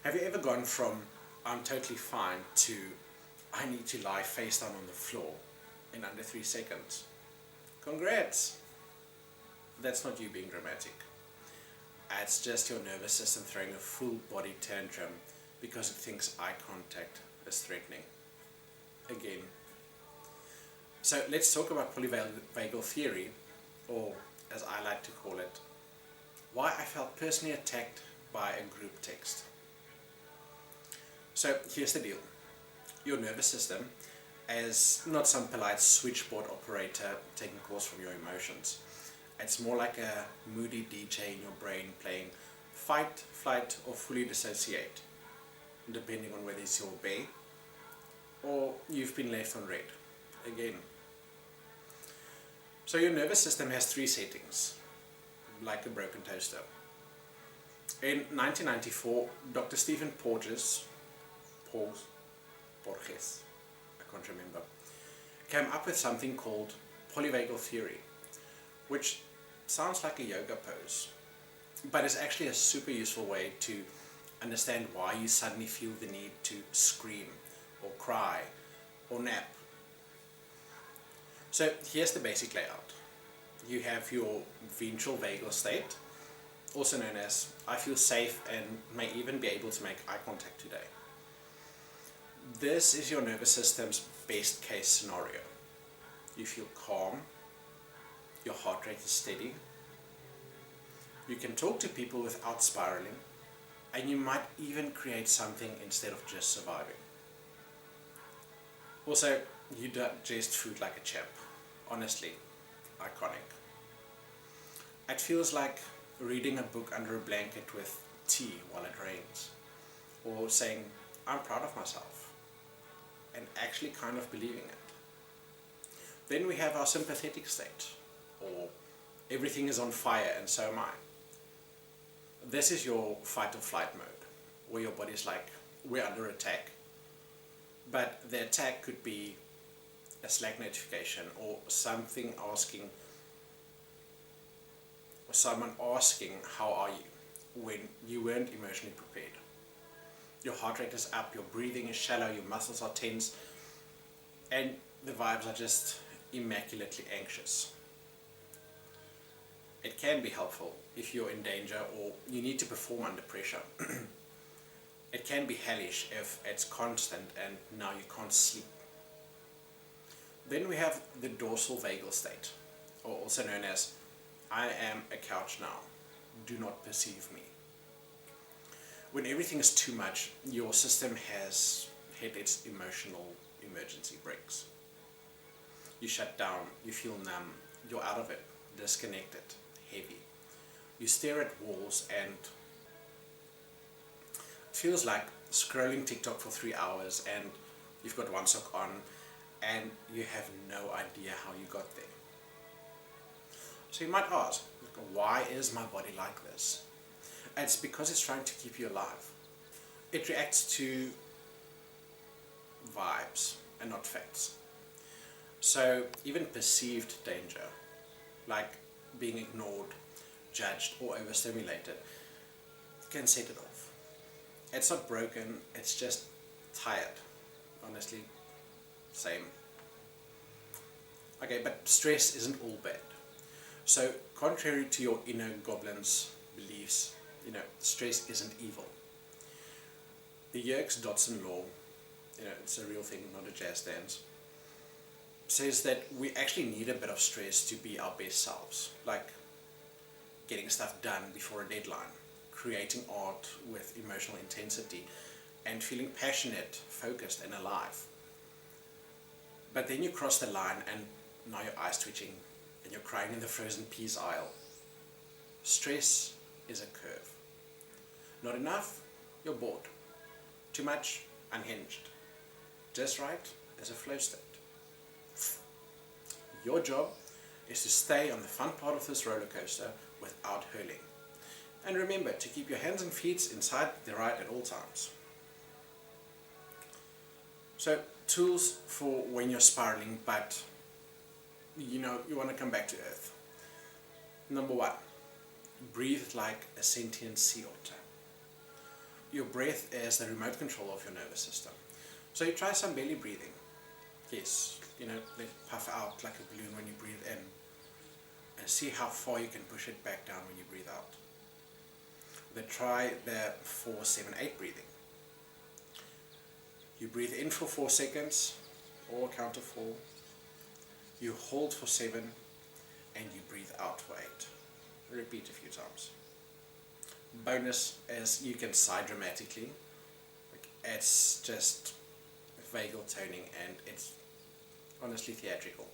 Have you ever gone from I'm totally fine to I need to lie face down on the floor in under 3 seconds? Congrats! That's not you being dramatic. It's just your nervous system throwing a full body tantrum because it thinks eye contact is threatening. Again. So let's talk about polyvagal theory, or as I like to call it, why I felt personally attacked by a group text. So here's the deal. Your nervous system is not some polite switchboard operator taking calls from your emotions. It's more like a moody DJ in your brain playing fight, flight, or fully dissociate, depending on whether it's your bay or you've been left on red. Again. So your nervous system has 3 settings, like a broken toaster. In 1994, Dr. Stephen Porges, I can't remember, came up with something called polyvagal theory, which sounds like a yoga pose, but it's actually a super useful way to understand why you suddenly feel the need to scream or cry or nap. So here's the basic layout. You have your ventral vagal state, also known as I feel safe and may even be able to make eye contact today. This is your nervous system's best case scenario. You feel calm, your heart rate is steady, you can talk to people without spiraling, and you might even create something instead of just surviving. Also, you digest food like a champ. Honestly, iconic. It feels like reading a book under a blanket with tea while it rains, or saying, I'm proud of myself, and actually kind of believing it. Then we have our sympathetic state, or everything is on fire and so am I. This is your fight or flight mode, where your body's like, we're under attack. But the attack could be a Slack notification or someone asking, how are you, when you weren't emotionally prepared. Your heart rate is up, your breathing is shallow, your muscles are tense, and the vibes are just immaculately anxious. It can be helpful if you're in danger or you need to perform under pressure. It can be hellish if it's constant and now you can't sleep. Then we have the dorsal vagal state, or also known as I am a couch now, do not perceive me. When everything is too much, your system has hit its emotional emergency brakes. You shut down, you feel numb, you're out of it, disconnected, heavy. You stare at walls and it feels like scrolling TikTok for 3 hours and you've got one sock on and you have no idea how you got there. So you might ask, why is my body like this? It's because it's trying to keep you alive. It reacts to vibes and not facts. So even perceived danger, like being ignored, judged or overstimulated, can set it off. It's not broken, it's just tired. Honestly, same. Okay, but stress isn't all bad. So contrary to your inner goblin's beliefs, stress isn't evil. The Yerkes-Dodson law, it's a real thing, not a jazz dance, says that we actually need a bit of stress to be our best selves, like getting stuff done before a deadline, creating art with emotional intensity, and feeling passionate, focused, and alive. But then you cross the line and now your eyes twitching and you're crying in the frozen peas aisle. Stress is a curve. Not enough, you're bored. Too much, unhinged. Just right, as a flow state. Your job is to stay on the fun part of this roller coaster without hurling. And remember to keep your hands and feet inside the ride at all times. So, tools for when you're spiraling, but you want to come back to earth. Number 1, breathe like a sentient sea otter. your breath is the remote control of your nervous system. So you try some belly breathing. Yes, let puff out like a balloon when you breathe in, and see how far you can push it back down when you breathe out. Then try the 4-7-8 breathing. You breathe in for 4 seconds, or count of 4. You hold for 7, and you breathe out for 8. Repeat a few times. Bonus is you can sigh dramatically. It's just vagal toning, and it's honestly theatrical.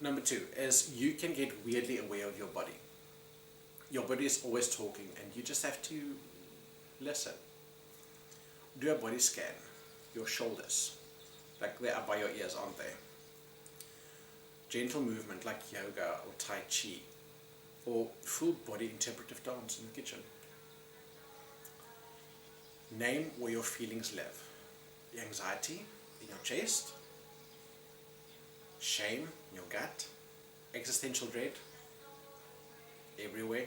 Number 2 is you can get weirdly aware of your body. Your body is always talking, and you just have to listen. Do a body scan. Your shoulders, like they're up by your ears, aren't they? Gentle movement like yoga or tai chi, or full body interpretive dance in the kitchen. Name where your feelings live. Anxiety in your chest, shame in your gut, existential dread, everywhere.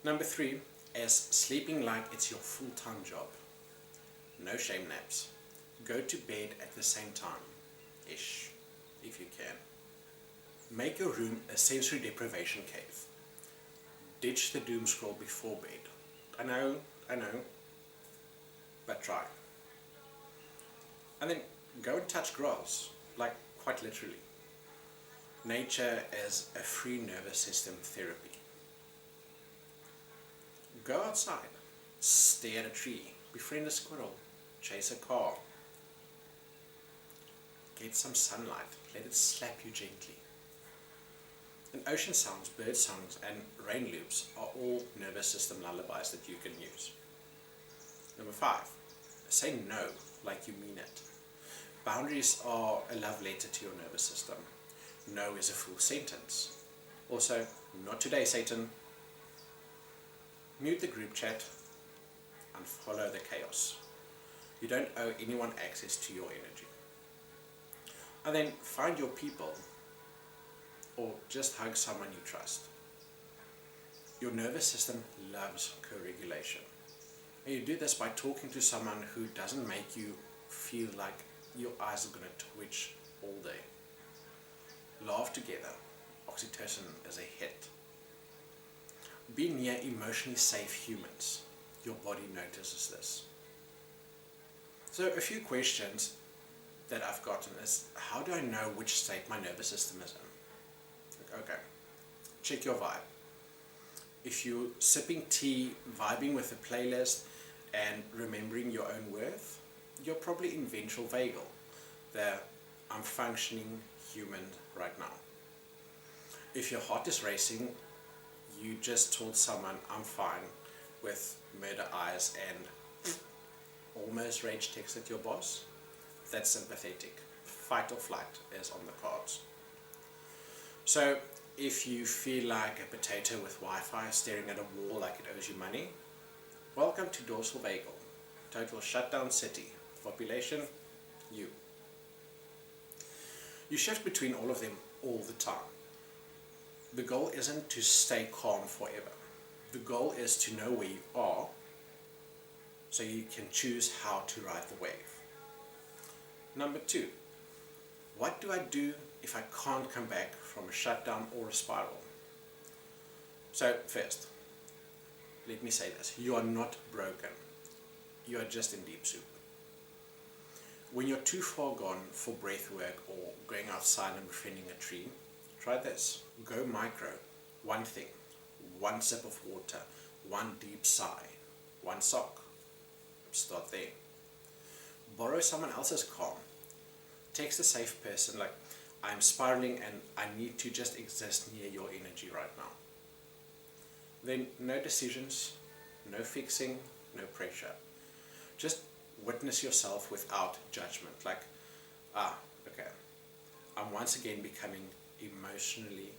Number 3 is sleeping like it's your full-time job. No shame naps. Go to bed at the same time-ish, if you can. Make your room a sensory deprivation cave. Ditch the doom scroll before bed. I know, but try. And then go and touch grass, like quite literally. Nature is a free nervous system therapy. Go outside, stare at a tree, befriend a squirrel, chase a car. Get some sunlight, let it slap you gently. And ocean sounds, bird songs, and rain loops are all nervous system lullabies that you can use. Number 5, say no like you mean it. Boundaries are a love letter to your nervous system. No is a full sentence. Also, not today, Satan. Mute the group chat and follow the chaos. You don't owe anyone access to your energy. And then find your people, or just hug someone you trust. Your nervous system loves co-regulation. And you do this by talking to someone who doesn't make you feel like your eyes are going to twitch all day. Laugh together. Oxytocin is a hit. Be near emotionally safe humans. Your body notices this. So a few questions that I've gotten is, how do I know which state my nervous system is in? Okay, check your vibe. If you're sipping tea, vibing with a playlist, and remembering your own worth, you're probably in ventral vagal, the I'm functioning human right now. If your heart is racing, you just told someone I'm fine with murder eyes and almost rage texted your boss. That's sympathetic. Fight or flight is on the cards. So if you feel like a potato with Wi-Fi staring at a wall like it owes you money, welcome to dorsal vagal. Total shutdown city. Population, you. You shift between all of them all the time. The goal isn't to stay calm forever. The goal is to know where you are so you can choose how to ride the wave. Number 2, what do I do if I can't come back from a shutdown or a spiral? So first, let me say this, you are not broken. You are just in deep soup. When you're too far gone for breath work or going outside and befriending a tree, try this. Go micro. One thing. One sip of water. One deep sigh. One sock. Start there. Borrow someone else's calm. Text a safe person like, I'm spiraling and I need to just exist near your energy right now. Then no decisions, no fixing, no pressure. Just witness yourself without judgment. Like, okay, I'm once again becoming emotionally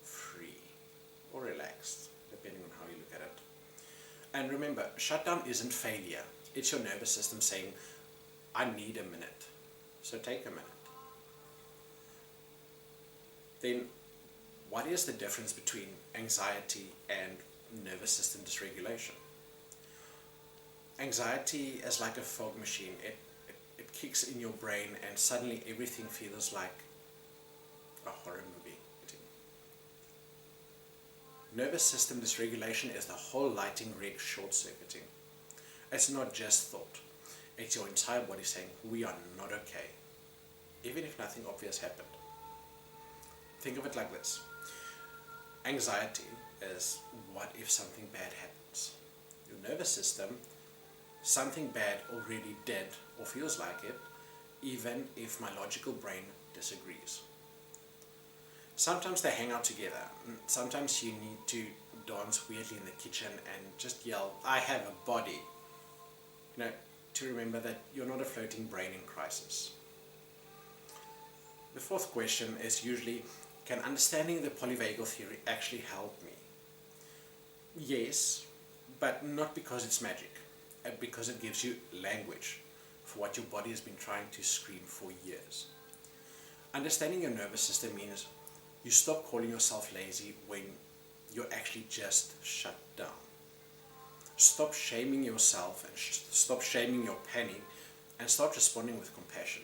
free or relaxed, depending on how you look at it. And remember, shutdown isn't failure. It's your nervous system saying, I need a minute. So take a minute. Then, what is the difference between anxiety and nervous system dysregulation. Anxiety is like a fog machine. It kicks in your brain and suddenly everything feels like a horror movie. Nervous system dysregulation is the whole lighting rig short-circuiting. It's not just thought. It's your entire body saying, we are not okay, even if nothing obvious happened. Think of it like this. Anxiety is what if something bad happens. Your nervous system, something bad already did or feels like it, even if my logical brain disagrees. Sometimes they hang out together. Sometimes you need to dance weirdly in the kitchen and just yell, I have a body. To remember that you're not a floating brain in crisis. The fourth question is usually, can understanding the polyvagal theory actually help me? Yes, but not because it's magic, because it gives you language for what your body has been trying to scream for years. Understanding your nervous system means you stop calling yourself lazy when you're actually just shut down. Stop shaming yourself and stop shaming your panic and start responding with compassion.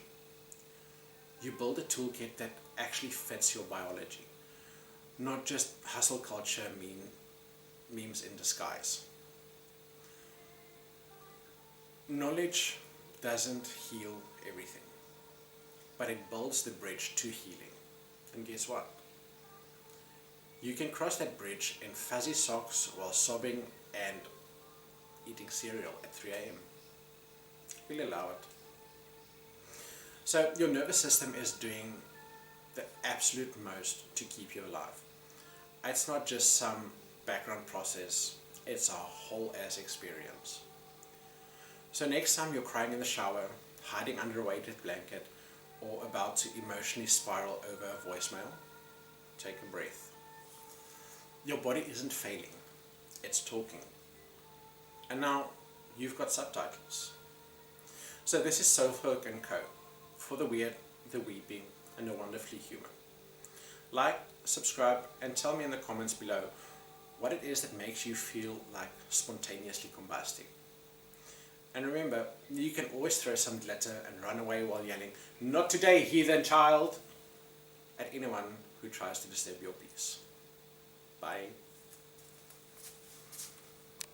You build a toolkit that actually fits your biology, not just hustle culture memes in disguise. Knowledge doesn't heal everything, but it builds the bridge to healing. And guess what? You can cross that bridge in fuzzy socks while sobbing and eating cereal at 3 a.m. We'll allow it. So your nervous system is doing the absolute most to keep you alive. It's not just some background process, it's a whole ass experience. So next time you're crying in the shower, hiding under a weighted blanket, or about to emotionally spiral over a voicemail, take a breath. Your body isn't failing, it's talking. And now you've got subtitles. So this is Soulfolk and Co. For the weird, the weeping, and the wonderfully human. Like, subscribe, and tell me in the comments below what it is that makes you feel like spontaneously combusting. And remember, you can always throw some glitter and run away while yelling, "Not today, heathen child!" at anyone who tries to disturb your peace. Bye.